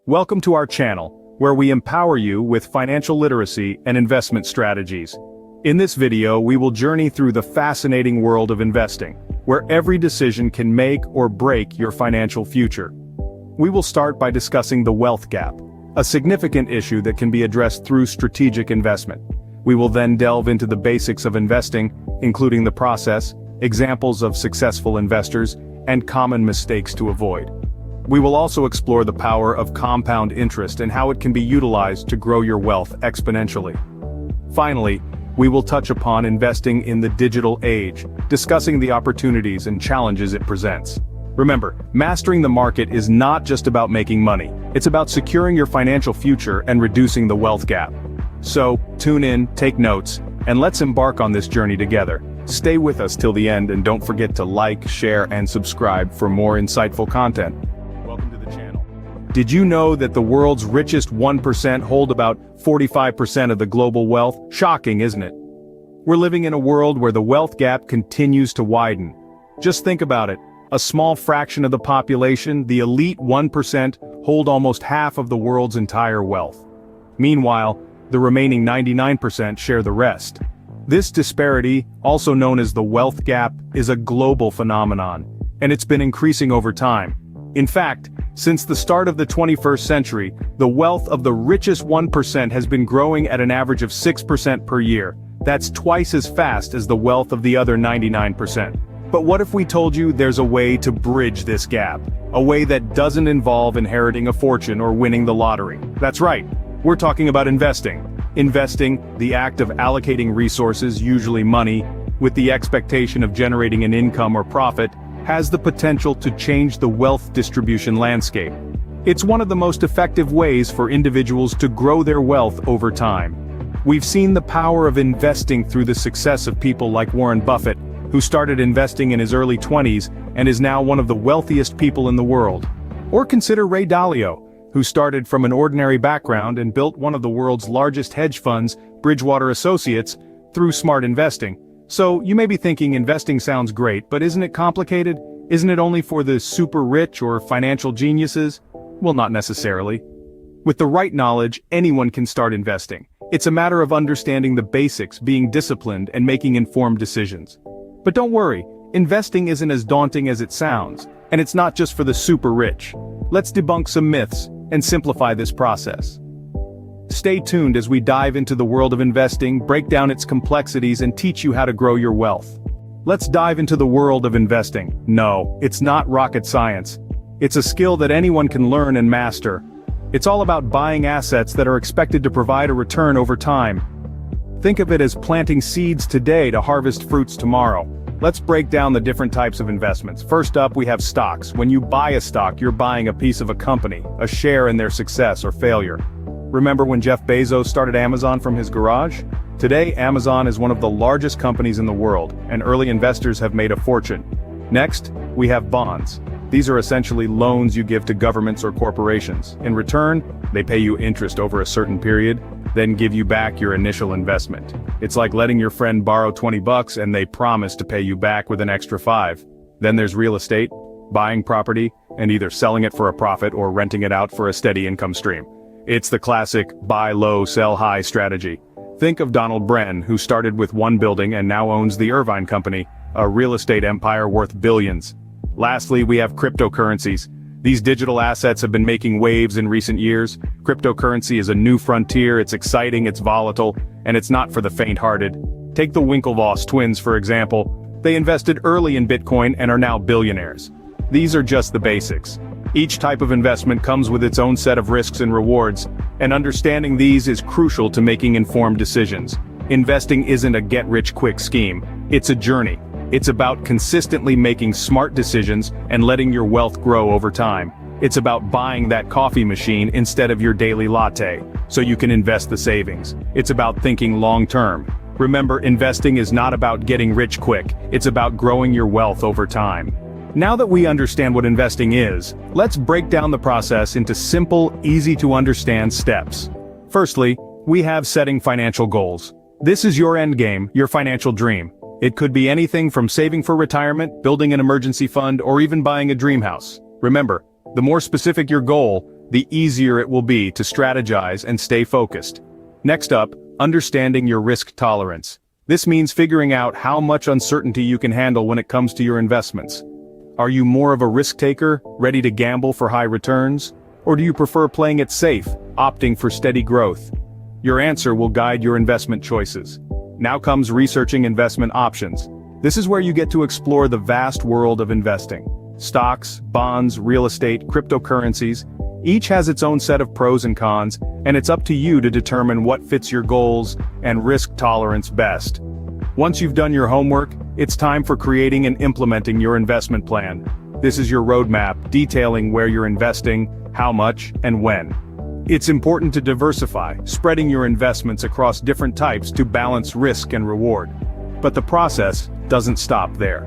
Welcome to our channel, where we empower you with financial literacy and investment strategies. In this video, we will journey through the fascinating world of investing, where every decision can make or break your financial future. We will start by discussing the wealth gap, a significant issue that can be addressed through strategic investment. We will then delve into the basics of investing, including the process, examples of successful investors, and common mistakes to avoid. We will also explore the power of compound interest and how it can be utilized to grow your wealth exponentially. Finally, we will touch upon investing in the digital age, discussing the opportunities and challenges it presents. Remember, mastering the market is not just about making money, it's about securing your financial future and reducing the wealth gap. So, tune in, take notes, and let's embark on this journey together. Stay with us till the end and don't forget to like, share, and subscribe for more insightful content. Welcome to the channel. Did you know that the world's richest 1% hold about 45% of the global wealth? Shocking, isn't it? We're living in a world where the wealth gap continues to widen. Just think about it. A small fraction of the population, the elite 1%, hold almost half of the world's entire wealth. Meanwhile, the remaining 99% share the rest. This disparity, also known as the wealth gap, is a global phenomenon, and it's been increasing over time. In fact, since the start of the 21st century, the wealth of the richest 1% has been growing at an average of 6% per year. That's twice as fast as the wealth of the other 99%. But what if we told you there's a way to bridge this gap? A way that doesn't involve inheriting a fortune or winning the lottery. That's right, we're talking about investing. Investing, the act of allocating resources, usually money, with the expectation of generating an income or profit, has the potential to change the wealth distribution landscape. It's one of the most effective ways for individuals to grow their wealth over time. We've seen the power of investing through the success of people like Warren Buffett, who started investing in his early 20s and is now one of the wealthiest people in the world. Or consider Ray Dalio, who started from an ordinary background and built one of the world's largest hedge funds, Bridgewater Associates, through smart investing. So, you may be thinking investing sounds great, but isn't it complicated? Isn't it only for the super rich or financial geniuses? Well, not necessarily. With the right knowledge, anyone can start investing. It's a matter of understanding the basics, being disciplined, and making informed decisions. But don't worry, investing isn't as daunting as it sounds, and it's not just for the super rich. Let's debunk some myths and simplify this process. Stay tuned as we dive into the world of investing, break down its complexities, and teach you how to grow your wealth. Let's dive into the world of investing. No, it's not rocket science. It's a skill that anyone can learn and master. It's all about buying assets that are expected to provide a return over time. Think of it as planting seeds today to harvest fruits tomorrow. Let's break down the different types of investments. First up, we have stocks. When you buy a stock, you're buying a piece of a company, a share in their success or failure. Remember when Jeff Bezos started Amazon from his garage? Today, Amazon is one of the largest companies in the world, and early investors have made a fortune. Next, we have bonds. These are essentially loans you give to governments or corporations. In return, they pay you interest over a certain period, then give you back your initial investment. It's like letting your friend borrow $20 and they promise to pay you back with an extra $5. Then there's real estate, buying property, and either selling it for a profit or renting it out for a steady income stream. It's the classic buy low, sell high strategy. Think of Donald Bren, who started with one building and now owns the Irvine Company, a real estate empire worth billions. Lastly, we have cryptocurrencies. These digital assets have been making waves in recent years. Cryptocurrency is a new frontier, it's exciting, it's volatile, and it's not for the faint-hearted. Take the Winklevoss twins, for example. They invested early in Bitcoin and are now billionaires. These are just the basics. Each type of investment comes with its own set of risks and rewards, and understanding these is crucial to making informed decisions. Investing isn't a get-rich-quick scheme, it's a journey. It's about consistently making smart decisions and letting your wealth grow over time. It's about buying that coffee machine instead of your daily latte, so you can invest the savings. It's about thinking long-term. Remember, investing is not about getting rich quick, it's about growing your wealth over time. Now that we understand what investing is, let's break down the process into simple, easy-to-understand steps. Firstly, we have setting financial goals. This is your end game, your financial dream. It could be anything from saving for retirement, building an emergency fund, or even buying a dream house. Remember, the more specific your goal, the easier it will be to strategize and stay focused. Next up, understanding your risk tolerance. This means figuring out how much uncertainty you can handle when it comes to your investments. Are you more of a risk taker, ready to gamble for high returns? Or do you prefer playing it safe, opting for steady growth? Your answer will guide your investment choices. Now comes researching investment options. This is where you get to explore the vast world of investing. Stocks, bonds, real estate, cryptocurrencies, each has its own set of pros and cons, and it's up to you to determine what fits your goals and risk tolerance best. Once you've done your homework, it's time for creating and implementing your investment plan. This is your roadmap detailing where you're investing, how much, and when. It's important to diversify, spreading your investments across different types to balance risk and reward. But the process doesn't stop there.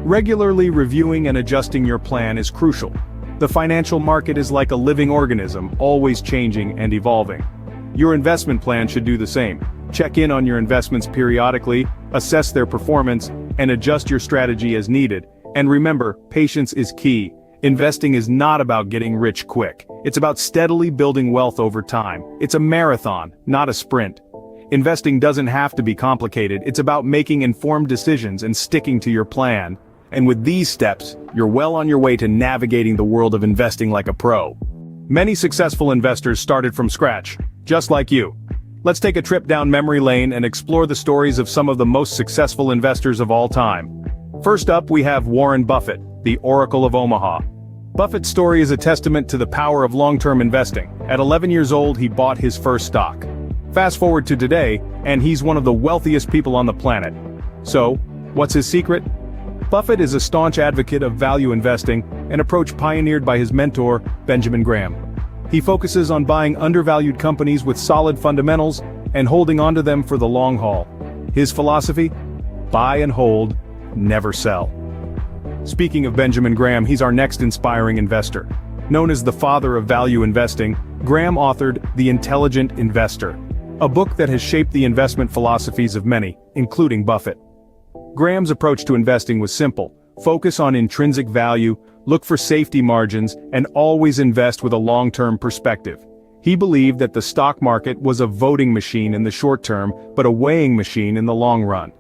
Regularly reviewing and adjusting your plan is crucial. The financial market is like a living organism, always changing and evolving. Your investment plan should do the same. Check in on your investments periodically, assess their performance, and adjust your strategy as needed. And remember, patience is key. Investing is not about getting rich quick. It's about steadily building wealth over time. It's a marathon, not a sprint. Investing doesn't have to be complicated. It's about making informed decisions and sticking to your plan. And with these steps, you're well on your way to navigating the world of investing like a pro. Many successful investors started from scratch, just like you. Let's take a trip down memory lane and explore the stories of some of the most successful investors of all time. First up, we have Warren Buffett, the Oracle of Omaha. Buffett's story is a testament to the power of long-term investing. At 11 years old, he bought his first stock. Fast forward to today, and he's one of the wealthiest people on the planet. So, what's his secret? Buffett is a staunch advocate of value investing, an approach pioneered by his mentor, Benjamin Graham. He focuses on buying undervalued companies with solid fundamentals and holding onto them for the long haul. His philosophy? Buy and hold, never sell. Speaking of Benjamin Graham, he's our next inspiring investor. Known as the father of value investing, Graham authored The Intelligent Investor, a book that has shaped the investment philosophies of many, including Buffett. Graham's approach to investing was simple: focus on intrinsic value, look for safety margins, and always invest with a long-term perspective. He believed that the stock market was a voting machine in the short term, but a weighing machine in the long run.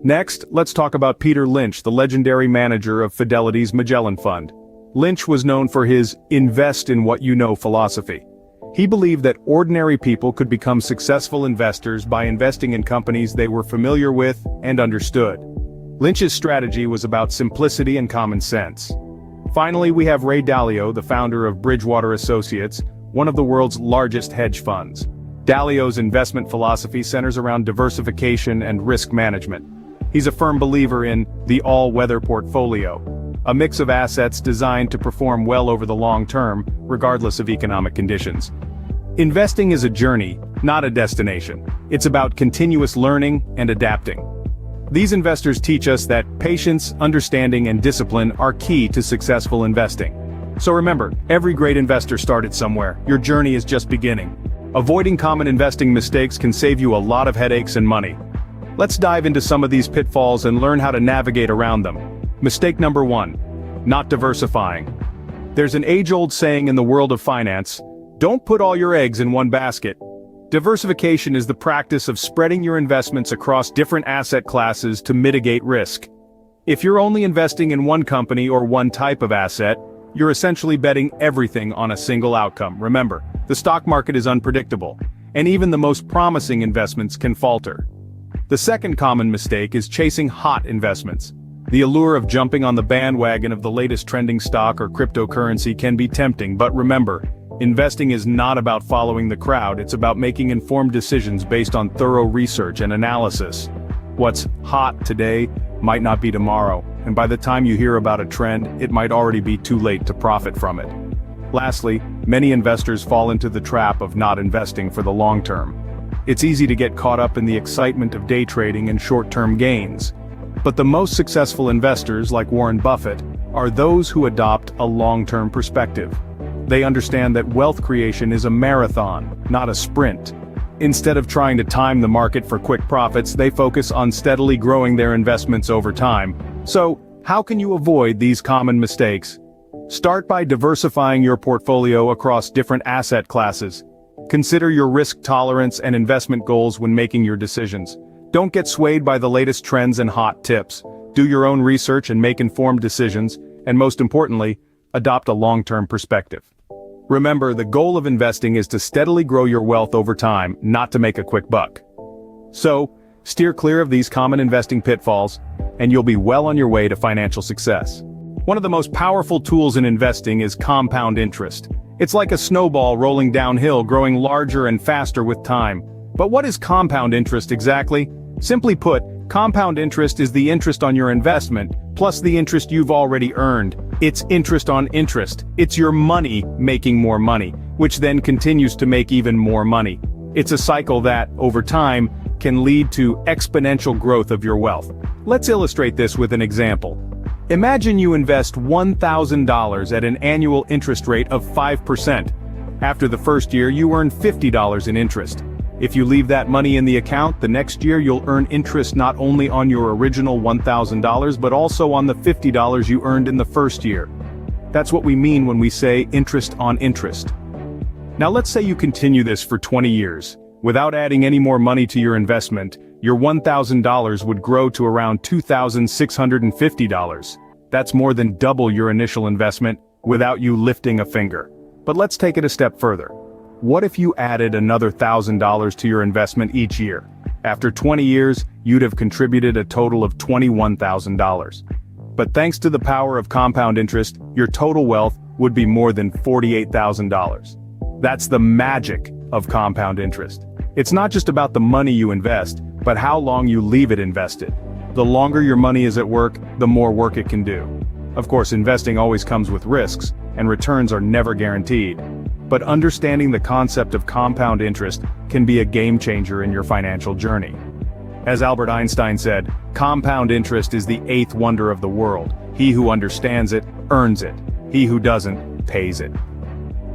Next, let's talk about Peter Lynch, the legendary manager of Fidelity's Magellan Fund. Lynch was known for his "invest in what you know" philosophy. He believed that ordinary people could become successful investors by investing in companies they were familiar with and understood. Lynch's strategy was about simplicity and common sense. Finally, we have Ray Dalio, the founder of Bridgewater Associates, one of the world's largest hedge funds. Dalio's investment philosophy centers around diversification and risk management. He's a firm believer in the all-weather portfolio, a mix of assets designed to perform well over the long term, regardless of economic conditions. Investing is a journey, not a destination. It's about continuous learning and adapting. These investors teach us that patience, understanding, and discipline are key to successful investing. So remember, every great investor started somewhere. Your journey is just beginning. Avoiding common investing mistakes can save you a lot of headaches and money. Let's dive into some of these pitfalls and learn how to navigate around them. Mistake number 1: not diversifying. There's an age-old saying in the world of finance: don't put all your eggs in one basket. Diversification is the practice of spreading your investments across different asset classes to mitigate risk. If you're only investing in one company or one type of asset, you're essentially betting everything on a single outcome. Remember, the stock market is unpredictable, and even the most promising investments can falter. The second common mistake is chasing hot investments. The allure of jumping on the bandwagon of the latest trending stock or cryptocurrency can be tempting, but remember, investing is not about following the crowd. It's about making informed decisions based on thorough research and analysis. What's hot today might not be tomorrow, and by the time you hear about a trend, it might already be too late to profit from it. Lastly, many investors fall into the trap of not investing for the long term. It's easy to get caught up in the excitement of day trading and short-term gains. But the most successful investors, like Warren Buffett, are those who adopt a long-term perspective. They understand that wealth creation is a marathon, not a sprint. Instead of trying to time the market for quick profits, they focus on steadily growing their investments over time. So, how can you avoid these common mistakes? Start by diversifying your portfolio across different asset classes. Consider your risk tolerance and investment goals when making your decisions. Don't get swayed by the latest trends and hot tips. Do your own research and make informed decisions, and most importantly, adopt a long-term perspective. Remember, the goal of investing is to steadily grow your wealth over time, not to make a quick buck. So, steer clear of these common investing pitfalls, and you'll be well on your way to financial success. One of the most powerful tools in investing is compound interest. It's like a snowball rolling downhill, growing larger and faster with time. But what is compound interest exactly? Simply put, compound interest is the interest on your investment, plus the interest you've already earned. It's interest on interest. It's your money making more money, which then continues to make even more money. It's a cycle that, over time, can lead to exponential growth of your wealth. Let's illustrate this with an example. Imagine you invest $1,000 at an annual interest rate of 5%. After the first year, you earn $50 in interest. If you leave that money in the account, the next year you'll earn interest not only on your original $1,000 but also on the $50 you earned in the first year. That's what we mean when we say interest on interest. Now let's say you continue this for 20 years. Without adding any more money to your investment, your $1,000 would grow to around $2,650. That's more than double your initial investment without you lifting a finger. But let's take it a step further. What if you added another $1,000 to your investment each year? After 20 years, you'd have contributed a total of $21,000. But thanks to the power of compound interest, your total wealth would be more than $48,000. That's the magic of compound interest. It's not just about the money you invest, but how long you leave it invested. The longer your money is at work, the more work it can do. Of course, investing always comes with risks, and returns are never guaranteed. But understanding the concept of compound interest can be a game changer in your financial journey. As Albert Einstein said, compound interest is the eighth wonder of the world. He who understands it, earns it. He who doesn't, pays it.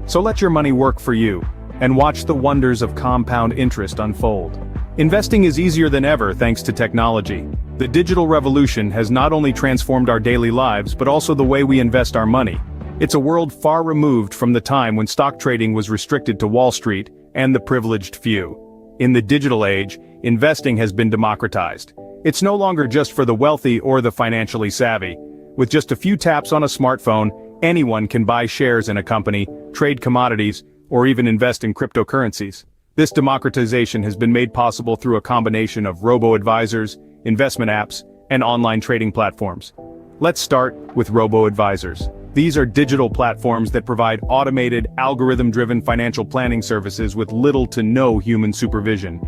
So let your money work for you, and watch the wonders of compound interest unfold. Investing is easier than ever thanks to technology. The digital revolution has not only transformed our daily lives but also the way we invest our money. It's a world far removed from the time when stock trading was restricted to Wall Street and the privileged few. In the digital age, investing has been democratized. It's no longer just for the wealthy or the financially savvy. With just a few taps on a smartphone, anyone can buy shares in a company, trade commodities, or even invest in cryptocurrencies. This democratization has been made possible through a combination of robo-advisors, investment apps, and online trading platforms. Let's start with robo-advisors. These are digital platforms that provide automated, algorithm-driven financial planning services with little to no human supervision.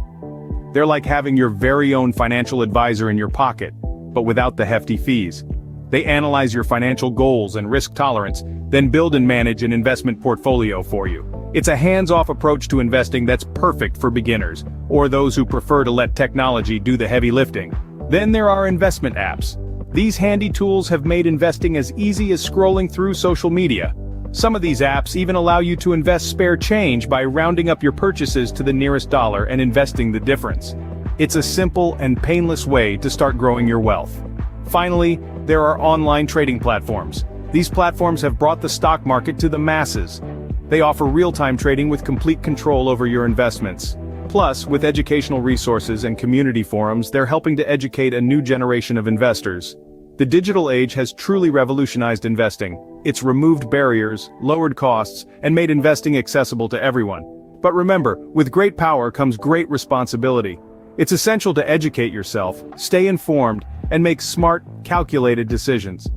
They're like having your very own financial advisor in your pocket, but without the hefty fees. They analyze your financial goals and risk tolerance, then build and manage an investment portfolio for you. It's a hands-off approach to investing that's perfect for beginners, or those who prefer to let technology do the heavy lifting. Then there are investment apps. These handy tools have made investing as easy as scrolling through social media. Some of these apps even allow you to invest spare change by rounding up your purchases to the nearest dollar and investing the difference. It's a simple and painless way to start growing your wealth. Finally, there are online trading platforms. These platforms have brought the stock market to the masses. They offer real-time trading with complete control over your investments. Plus, with educational resources and community forums, they're helping to educate a new generation of investors. The digital age has truly revolutionized investing. It's removed barriers, lowered costs, and made investing accessible to everyone. But remember, with great power comes great responsibility. It's essential to educate yourself, stay informed, and make smart, calculated decisions.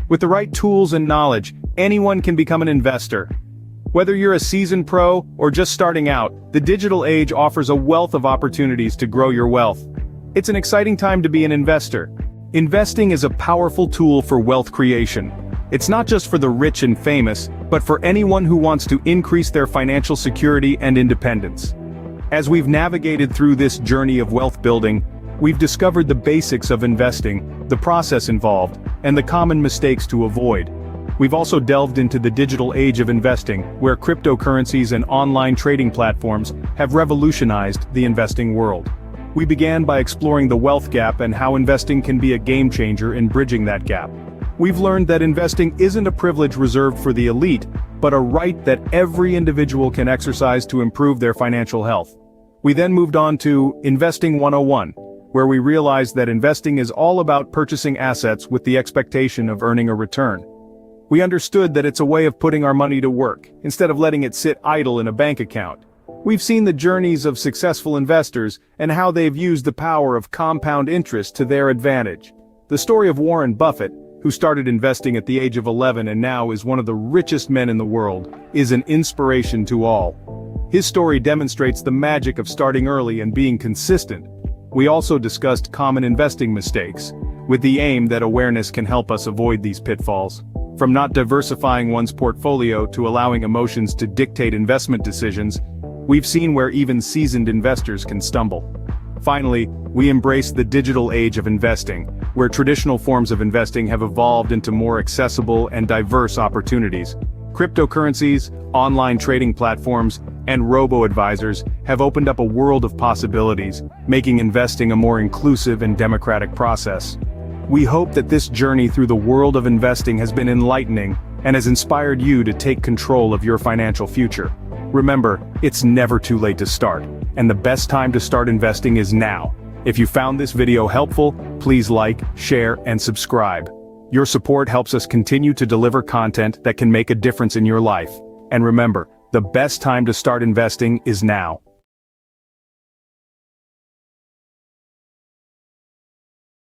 With the right tools and knowledge, anyone can become an investor. Whether you're a seasoned pro or just starting out, the digital age offers a wealth of opportunities to grow your wealth. It's an exciting time to be an investor. Investing is a powerful tool for wealth creation. It's not just for the rich and famous, but for anyone who wants to increase their financial security and independence. As we've navigated through this journey of wealth building, we've discovered the basics of investing, the process involved, and the common mistakes to avoid. We've also delved into the digital age of investing, where cryptocurrencies and online trading platforms have revolutionized the investing world. We began by exploring the wealth gap and how investing can be a game changer in bridging that gap. We've learned that investing isn't a privilege reserved for the elite, but a right that every individual can exercise to improve their financial health. We then moved on to Investing 101, where we realized that investing is all about purchasing assets with the expectation of earning a return. We understood that it's a way of putting our money to work, instead of letting it sit idle in a bank account. We've seen the journeys of successful investors and how they've used the power of compound interest to their advantage. The story of Warren Buffett, who started investing at the age of 11 and now is one of the richest men in the world, is an inspiration to all. His story demonstrates the magic of starting early and being consistent. We also discussed common investing mistakes, with the aim that awareness can help us avoid these pitfalls. From not diversifying one's portfolio to allowing emotions to dictate investment decisions, we've seen where even seasoned investors can stumble. Finally, we embrace the digital age of investing, where traditional forms of investing have evolved into more accessible and diverse opportunities. Cryptocurrencies, online trading platforms, and robo-advisors have opened up a world of possibilities, making investing a more inclusive and democratic process. We hope that this journey through the world of investing has been enlightening and has inspired you to take control of your financial future. Remember, it's never too late to start, and the best time to start investing is now. If you found this video helpful, please like, share, and subscribe. Your support helps us continue to deliver content that can make a difference in your life. And remember, the best time to start investing is now.